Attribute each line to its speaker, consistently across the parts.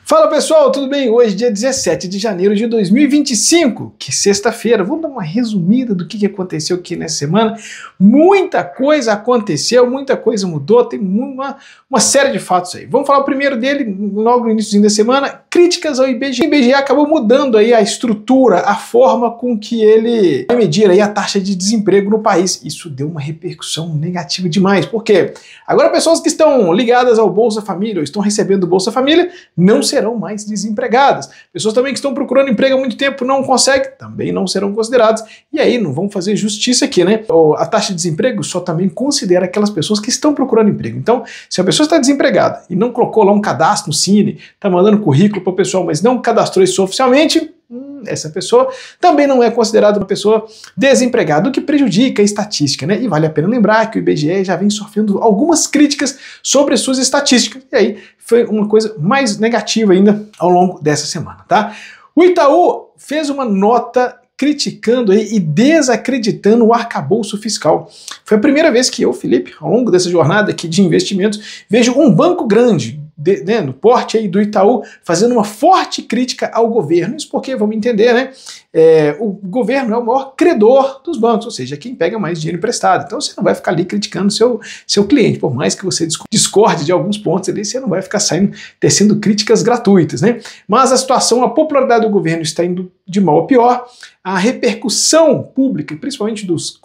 Speaker 1: Fala pessoal, tudo bem? Hoje dia 17 de janeiro de 2025, que sexta-feira. Vamos dar uma resumida do que aconteceu aqui nessa semana. Muita coisa aconteceu, muita coisa mudou, tem uma série de fatos aí. Vamos falar o primeiro dele, logo no início da semana, críticas ao IBGE. O IBGE acabou mudando aí a estrutura, a forma com que ele vai medir aí a taxa de desemprego no país. Isso deu uma repercussão negativa demais. Por quê? Agora pessoas que estão ligadas ao Bolsa Família ou estão recebendo Bolsa Família não serão mais desempregadas. Pessoas também que estão procurando emprego há muito tempo não conseguem, também não serão consideradas. E aí não vamos fazer justiça aqui, né? A taxa de desemprego só também considera aquelas pessoas que estão procurando emprego. Então, se a pessoa está desempregada e não colocou lá um cadastro no Cine, está mandando currículo para o pessoal, mas não cadastrou isso oficialmente, essa pessoa também não é considerada uma pessoa desempregada, o que prejudica a estatística, né? E vale a pena lembrar que o IBGE já vem sofrendo algumas críticas sobre as suas estatísticas, e aí foi uma coisa mais negativa ainda ao longo dessa semana, tá? O Itaú fez uma nota criticando aí e desacreditando o arcabouço fiscal. Foi a primeira vez que eu, Felipe, ao longo dessa jornada aqui de investimentos, vejo um banco grande, no porte aí do Itaú, fazendo uma forte crítica ao governo. Isso porque, vamos entender, né? O governo é o maior credor dos bancos, ou seja, quem pega mais dinheiro emprestado. Então você não vai ficar ali criticando seu cliente, por mais que você discorde de alguns pontos ali, você não vai ficar tecendo críticas gratuitas, né? Mas a situação, a popularidade do governo está indo de mal a pior, a repercussão pública, principalmente dos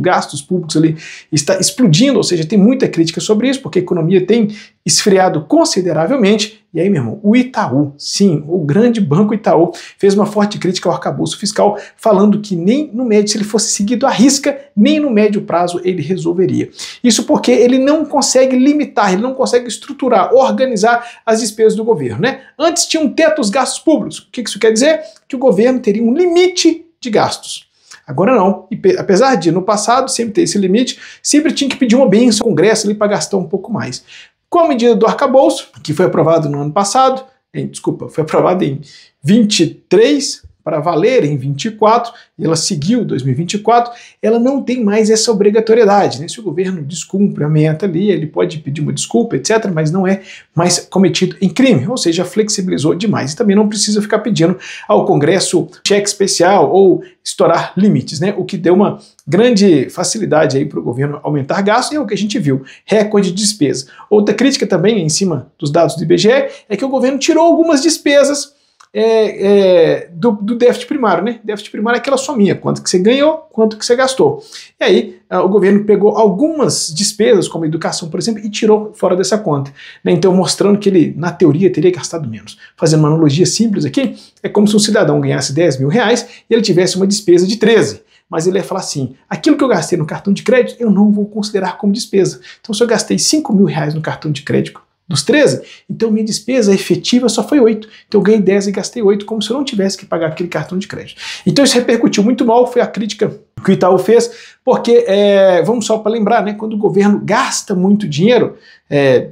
Speaker 1: gastos públicos ali, está explodindo, ou seja, tem muita crítica sobre isso, porque a economia tem esfriado consideravelmente. E aí, meu irmão, o Itaú, sim, o grande banco Itaú, fez uma forte crítica ao arcabouço fiscal, falando que nem no médio, se ele fosse seguido à risca, nem no médio prazo ele resolveria. Isso porque ele não consegue limitar, ele não consegue estruturar, organizar as despesas do governo, né? Antes tinha um teto aos gastos públicos. O que isso quer dizer? Que o governo teria um limite de gastos. Agora não, e apesar de no passado sempre ter esse limite, sempre tinha que pedir uma bênção ao Congresso ali para gastar um pouco mais. Com a medida do arcabouço, que foi aprovado no ano passado, foi aprovado em 23, para valer em 24, e ela seguiu 2024, ela não tem mais essa obrigatoriedade, né? Se o governo descumpre a meta ali, ele pode pedir uma desculpa, etc., mas não é mais cometido em crime, ou seja, flexibilizou demais. E também não precisa ficar pedindo ao Congresso cheque especial ou estourar limites, né? O que deu uma grande facilidade aí para o governo aumentar gastos, e é o que a gente viu, recorde de despesa. Outra crítica também em cima dos dados do IBGE é que o governo tirou algumas despesas do déficit primário, né? Déficit primário é aquela sominha, quanto que você ganhou, quanto que você gastou. E aí o governo pegou algumas despesas, como educação, por exemplo, e tirou fora dessa conta, né? Então mostrando que ele, na teoria, teria gastado menos. Fazendo uma analogia simples aqui, é como se um cidadão ganhasse 10 mil reais e ele tivesse uma despesa de 13. Mas ele ia falar assim, aquilo que eu gastei no cartão de crédito, eu não vou considerar como despesa. Então se eu gastei 5 mil reais no cartão de crédito, dos 13, então minha despesa efetiva só foi 8. Então eu ganhei 10 e gastei 8, como se eu não tivesse que pagar aquele cartão de crédito. Então isso repercutiu muito mal, foi a crítica que o Itaú fez, porque, vamos só para lembrar, né, quando o governo gasta muito dinheiro,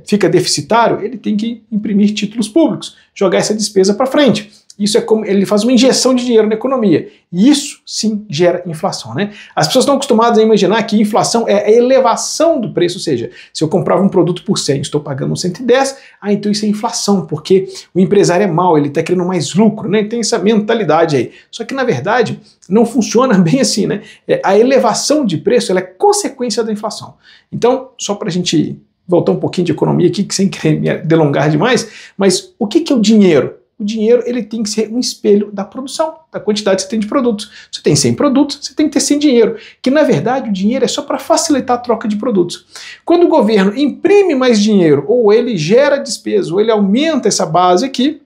Speaker 1: fica deficitário, ele tem que imprimir títulos públicos, jogar essa despesa para frente. Isso é como ele faz uma injeção de dinheiro na economia. E isso sim gera inflação, né? As pessoas estão acostumadas a imaginar que inflação é a elevação do preço, ou seja, se eu comprava um produto por 100, estou pagando 110, então isso é inflação, porque o empresário é mau, ele está querendo mais lucro, né? Tem essa mentalidade aí. Só que na verdade não funciona bem assim, né? A elevação de preço ela é consequência da inflação. Então, só para a gente voltar um pouquinho de economia aqui, sem querer me delongar demais, mas o que é o dinheiro? O dinheiro ele tem que ser um espelho da produção, da quantidade que você tem de produtos. Você tem 100 produtos, você tem que ter 100 dinheiro, que na verdade o dinheiro é só para facilitar a troca de produtos. Quando o governo imprime mais dinheiro, ou ele gera despesa, ou ele aumenta essa base aqui,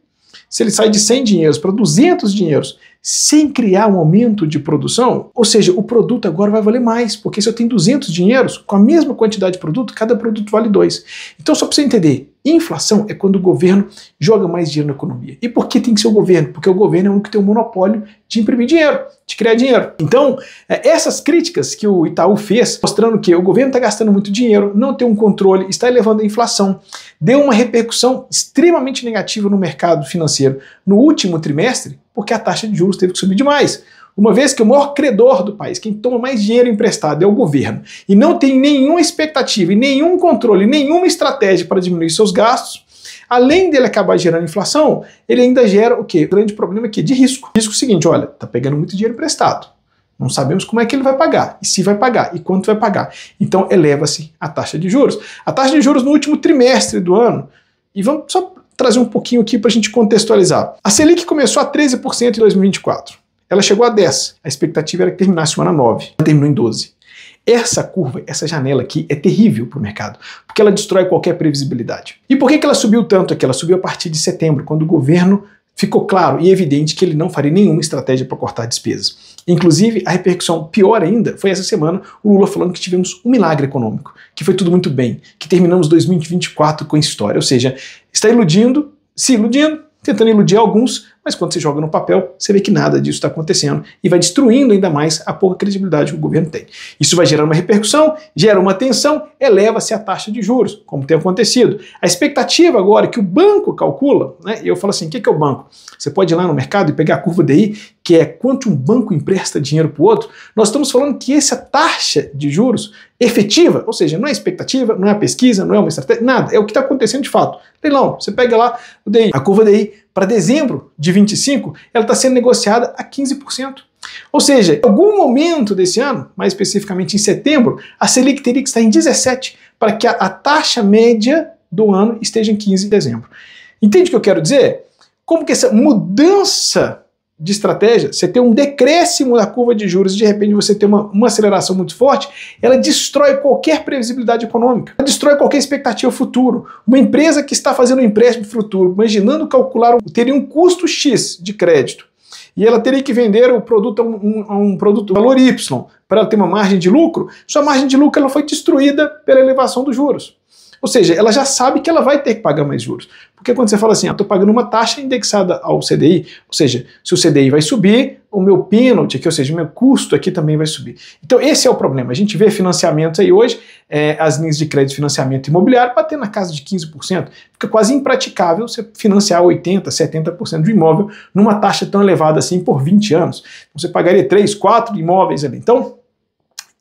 Speaker 1: se ele sai de 100 dinheiros para 200 dinheiros, sem criar um aumento de produção, ou seja, o produto agora vai valer mais, porque se eu tenho 200 dinheiros, com a mesma quantidade de produto, cada produto vale 2. Então só para você entender, inflação é quando o governo joga mais dinheiro na economia. E por que tem que ser o governo? Porque o governo é o único que tem o monopólio de imprimir dinheiro, de criar dinheiro. Então, essas críticas que o Itaú fez, mostrando que o governo está gastando muito dinheiro, não tem um controle, está elevando a inflação, deu uma repercussão extremamente negativa no mercado financeiro no último trimestre, porque a taxa de juros teve que subir demais. Uma vez que o maior credor do país, quem toma mais dinheiro emprestado é o governo, e não tem nenhuma expectativa, e nenhum controle, nenhuma estratégia para diminuir seus gastos, Além dele acabar gerando inflação, ele ainda gera o quê? O grande problema aqui de risco. Risco seguinte, olha, tá pegando muito dinheiro emprestado. Não sabemos como é que ele vai pagar, e se vai pagar, e quanto vai pagar. Então eleva-se a taxa de juros. A taxa de juros no último trimestre do ano, e vamos só trazer um pouquinho aqui para a gente contextualizar. A Selic começou a 13% em 2024. Ela chegou a 10%. A expectativa era que terminasse o ano a 9%. Ela terminou em 12%. Essa curva, essa janela aqui é terrível para o mercado, porque ela destrói qualquer previsibilidade. E por que ela subiu tanto aqui? Ela subiu a partir de setembro, quando o governo ficou claro e evidente que ele não faria nenhuma estratégia para cortar despesas. Inclusive, a repercussão pior ainda foi essa semana o Lula falando que tivemos um milagre econômico, que foi tudo muito bem, que terminamos 2024 com história. Ou seja, está iludindo, se iludindo, tentando iludir alguns, mas quando você joga no papel, você vê que nada disso está acontecendo e vai destruindo ainda mais a pouca credibilidade que o governo tem. Isso vai gerar uma repercussão, gera uma tensão, eleva-se a taxa de juros, como tem acontecido. A expectativa agora que o banco calcula, né, e eu falo assim, o que é o banco? Você pode ir lá no mercado e pegar a curva DI, que é quanto um banco empresta dinheiro para o outro. Nós estamos falando que essa taxa de juros efetiva, ou seja, não é expectativa, não é pesquisa, não é uma estratégia, nada, é o que está acontecendo de fato. Leilão, você pega lá o DI, a curva DI para dezembro de 25, ela está sendo negociada a 15%. Ou seja, em algum momento desse ano, mais especificamente em setembro, a Selic teria que estar em 17% para que a taxa média do ano esteja em 15 de dezembro. Entende o que eu quero dizer? Como que essa mudança de estratégia, você ter um decréscimo da curva de juros e de repente você ter uma aceleração muito forte, ela destrói qualquer previsibilidade econômica, ela destrói qualquer expectativa futuro. Uma empresa que está fazendo um empréstimo futuro, imaginando calcular, teria um custo X de crédito, e ela teria que vender o produto a um produto valor Y, para ela ter uma margem de lucro, sua margem de lucro ela foi destruída pela elevação dos juros. Ou seja, ela já sabe que ela vai ter que pagar mais juros. Porque quando você fala assim, estou pagando uma taxa indexada ao CDI, ou seja, se o CDI vai subir, o meu pênalti aqui, ou seja, o meu custo aqui também vai subir. Então esse é o problema. A gente vê financiamentos aí hoje, as linhas de crédito de financiamento imobiliário bater na casa de 15%. Fica quase impraticável você financiar 80%, 70% do imóvel numa taxa tão elevada assim por 20 anos. Você pagaria 3, 4 imóveis ali. Então,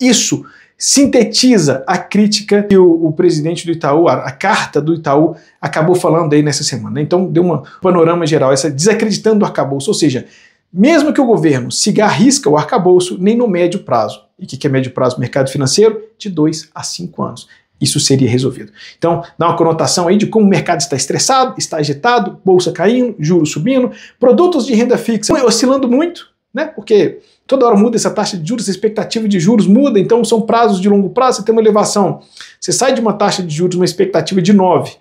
Speaker 1: isso sintetiza a crítica que o presidente do Itaú, a carta do Itaú, acabou falando aí nessa semana. Então deu um panorama geral, essa desacreditando o arcabouço, ou seja, mesmo que o governo siga à risca o arcabouço, nem no médio prazo. E o que é médio prazo? Mercado financeiro, de 2 a 5 anos. Isso seria resolvido. Então, dá uma conotação aí de como o mercado está estressado, está agitado, bolsa caindo, juros subindo, produtos de renda fixa oscilando muito, né? Porque toda hora muda essa taxa de juros, a expectativa de juros muda, então são prazos de longo prazo, você tem uma elevação. Você sai de uma taxa de juros, uma expectativa de 9%.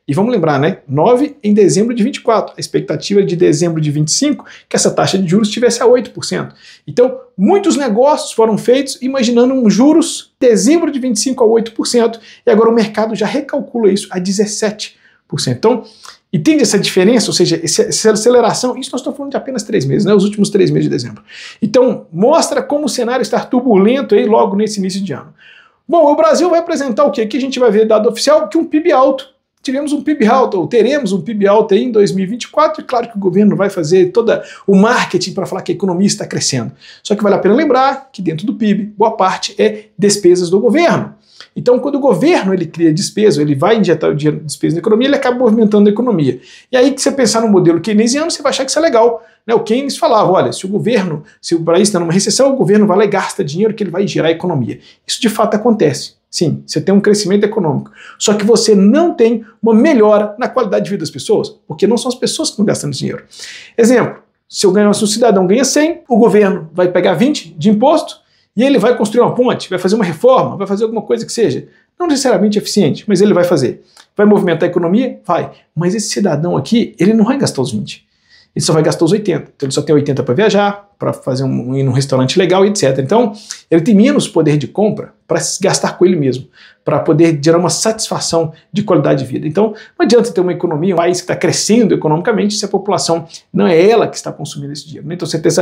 Speaker 1: E vamos lembrar, né? 9% em dezembro de 24. A expectativa de dezembro de 25 que essa taxa de juros estivesse a 8%. Então, muitos negócios foram feitos imaginando um juros dezembro de 25 a 8%, e agora o mercado já recalcula isso a 17%. Então, entende essa diferença? Ou seja, essa aceleração, isso nós estamos falando de apenas 3 meses, né? Os últimos 3 meses de dezembro. Então, mostra como o cenário está turbulento aí logo nesse início de ano. Bom, o Brasil vai apresentar o quê? Aqui a gente vai ver dado oficial que um PIB alto. Tivemos um PIB alto, ou teremos um PIB alto aí em 2024, e claro que o governo vai fazer todo o marketing para falar que a economia está crescendo. Só que vale a pena lembrar que dentro do PIB, boa parte é despesas do governo. Então, quando o governo ele cria despesa, ele vai injetar o dinheiro de despesa na economia, ele acaba movimentando a economia. E aí que você pensar no modelo keynesiano, você vai achar que isso é legal. Né? O Keynes falava, olha, se o país está numa recessão, o governo vai lá e gasta dinheiro que ele vai gerar a economia. Isso de fato acontece. Sim, você tem um crescimento econômico. Só que você não tem uma melhora na qualidade de vida das pessoas, porque não são as pessoas que estão gastando dinheiro. Exemplo, se o cidadão ganha 100, o governo vai pegar 20 de imposto, e ele vai construir uma ponte, vai fazer uma reforma, vai fazer alguma coisa que seja, não necessariamente eficiente, mas ele vai fazer. Vai movimentar a economia? Vai. Mas esse cidadão aqui, ele não vai gastar os 20. Ele só vai gastar os 80. Então ele só tem 80 para viajar, para fazer ir num restaurante legal, etc. Então ele tem menos poder de compra para gastar com ele mesmo, para poder gerar uma satisfação de qualidade de vida. Então não adianta ter uma economia, um país que está crescendo economicamente, se a população não é ela que está consumindo esse dinheiro. Então você tem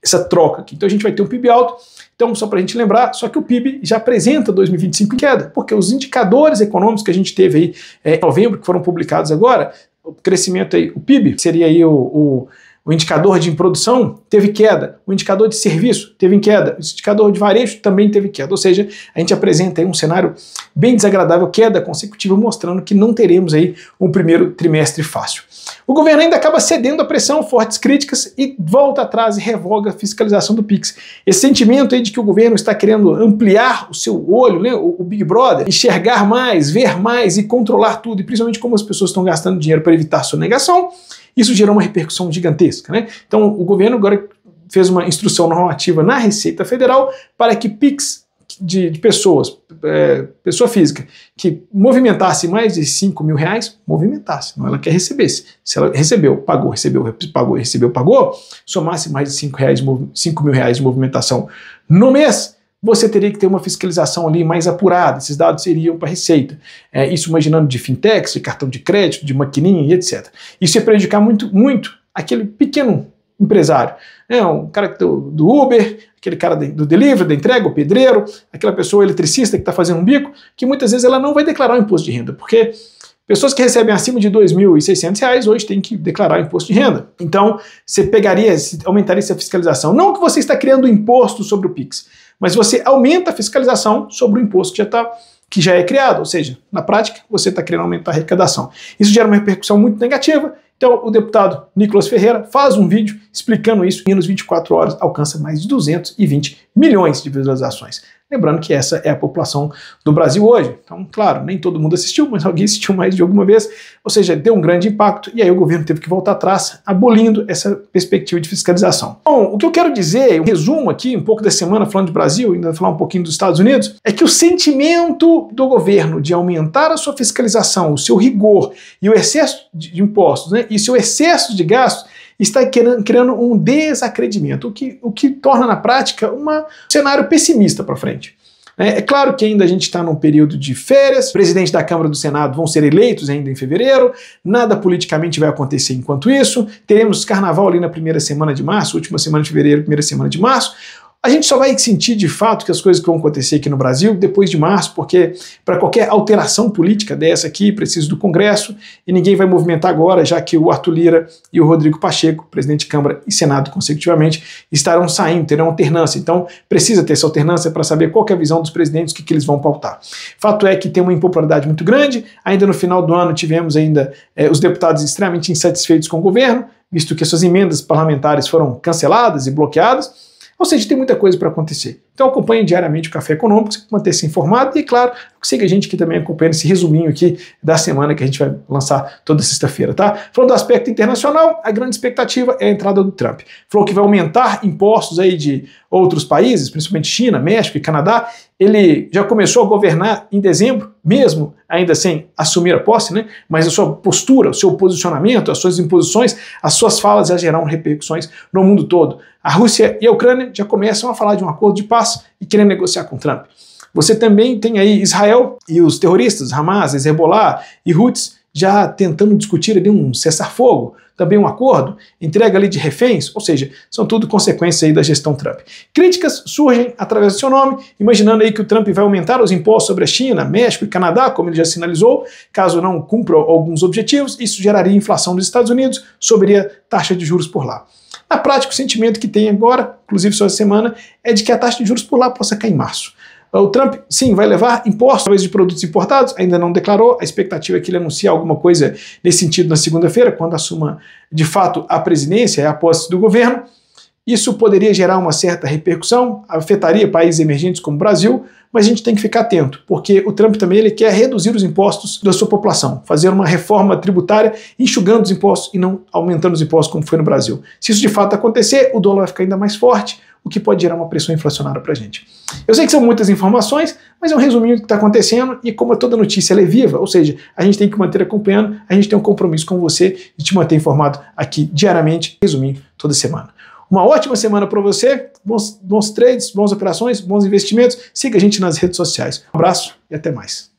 Speaker 1: essa troca aqui. Então a gente vai ter um PIB alto. Então, só para a gente lembrar, só que o PIB já apresenta 2025 em queda, porque os indicadores econômicos que a gente teve aí em novembro, que foram publicados agora, o crescimento aí, o PIB, seria aí o O indicador de produção teve queda, o indicador de serviço teve queda, o indicador de varejo também teve queda, ou seja, a gente apresenta aí um cenário bem desagradável, queda consecutiva, mostrando que não teremos aí um primeiro trimestre fácil. O governo ainda acaba cedendo à pressão, fortes críticas e volta atrás e revoga a fiscalização do Pix. Esse sentimento aí de que o governo está querendo ampliar o seu olho, né, o Big Brother, enxergar mais, ver mais e controlar tudo, e principalmente como as pessoas estão gastando dinheiro para evitar sonegação, isso gerou uma repercussão gigantesca, né? Então o governo agora fez uma instrução normativa na Receita Federal para que Pix de pessoas, pessoa física, que movimentasse mais de R$5.000, movimentasse, não ela quer recebesse. Se ela recebeu, pagou, pagou, somasse mais de R$5.000 de movimentação no mês, você teria que ter uma fiscalização ali mais apurada, esses dados seriam para a Receita. Isso imaginando de fintechs, de cartão de crédito, de maquininha e etc. Isso ia prejudicar muito aquele pequeno empresário. Um cara do Uber, aquele cara do delivery, da entrega, o pedreiro, aquela pessoa eletricista que está fazendo um bico, que muitas vezes ela não vai declarar o imposto de renda, porque pessoas que recebem acima de R$2.600 hoje têm que declarar o imposto de renda. Então, você aumentaria essa fiscalização. Não que você está criando imposto sobre o Pix, mas você aumenta a fiscalização sobre o imposto que já é criado, ou seja, na prática, você está querendo aumentar a arrecadação. Isso gera uma repercussão muito negativa, então o deputado Nicolas Ferreira faz um vídeo explicando isso e em menos 24 horas alcança mais de 220 milhões de visualizações. Lembrando que essa é a população do Brasil hoje. Então, claro, nem todo mundo assistiu, mas alguém assistiu mais de alguma vez. Ou seja, deu um grande impacto e aí o governo teve que voltar atrás, abolindo essa perspectiva de fiscalização. Bom, o que eu quero dizer, um resumo aqui, um pouco da semana falando de Brasil, ainda vou falar um pouquinho dos Estados Unidos, é que o sentimento do governo de aumentar a sua fiscalização, o seu rigor e o excesso de impostos, né, e seu excesso de gastos, está criando um desacreditamento, o que torna na prática um cenário pessimista para frente. É claro que ainda a gente está num período de férias, o presidente da Câmara e do Senado vão ser eleitos ainda em fevereiro, nada politicamente vai acontecer enquanto isso, teremos carnaval ali na primeira semana de março, última semana de fevereiro, primeira semana de março. A gente só vai sentir de fato que as coisas que vão acontecer aqui no Brasil depois de março, porque para qualquer alteração política dessa aqui, precisa do Congresso, e ninguém vai movimentar agora, já que o Arthur Lira e o Rodrigo Pacheco, presidente de Câmara e Senado consecutivamente, estarão saindo, terão alternância. Então precisa ter essa alternância para saber qual que é a visão dos presidentes, o que eles vão pautar. Fato é que tem uma impopularidade muito grande, ainda no final do ano tivemos ainda os deputados extremamente insatisfeitos com o governo, visto que suas emendas parlamentares foram canceladas e bloqueadas. Ou seja, tem muita coisa para acontecer. Então acompanhe diariamente o Café Econômico, para manter-se informado e, claro, siga a gente que também acompanha esse resuminho aqui da semana que a gente vai lançar toda sexta-feira, tá? Falando do aspecto internacional, a grande expectativa é a entrada do Trump. Falou que vai aumentar impostos aí de outros países, principalmente China, México e Canadá. Ele já começou a governar em dezembro, mesmo ainda sem assumir a posse, né? Mas a sua postura, o seu posicionamento, as suas imposições, as suas falas já gerarão repercussões no mundo todo. A Rússia e a Ucrânia já começam a falar de um acordo de paz e querem negociar com Trump. Você também tem aí Israel e os terroristas, Hamas, Hezbollah e Houthis, já tentando discutir ali um cessar-fogo, também um acordo, entrega ali de reféns, ou seja, são tudo consequências aí da gestão Trump. Críticas surgem através do seu nome, imaginando aí que o Trump vai aumentar os impostos sobre a China, México e Canadá, como ele já sinalizou, caso não cumpra alguns objetivos, isso geraria inflação nos Estados Unidos, subiria taxa de juros por lá. Na prática, o sentimento que tem agora, inclusive só essa semana, é de que a taxa de juros por lá possa cair em março. O Trump, sim, vai levar impostos talvez de produtos importados, ainda não declarou, a expectativa é que ele anuncie alguma coisa nesse sentido na segunda-feira, quando assuma de fato a presidência e a posse do governo. Isso poderia gerar uma certa repercussão, afetaria países emergentes como o Brasil, mas a gente tem que ficar atento, porque o Trump também ele quer reduzir os impostos da sua população, fazer uma reforma tributária, enxugando os impostos e não aumentando os impostos como foi no Brasil. Se isso de fato acontecer, o dólar vai ficar ainda mais forte, o que pode gerar uma pressão inflacionária para a gente. Eu sei que são muitas informações, mas é um resuminho do que está acontecendo e como toda notícia ela é viva, ou seja, a gente tem que manter acompanhando, a gente tem um compromisso com você de te manter informado aqui diariamente, resuminho toda semana. Uma ótima semana para você, bons trades, boas operações, bons investimentos. Siga a gente nas redes sociais. Um abraço e até mais.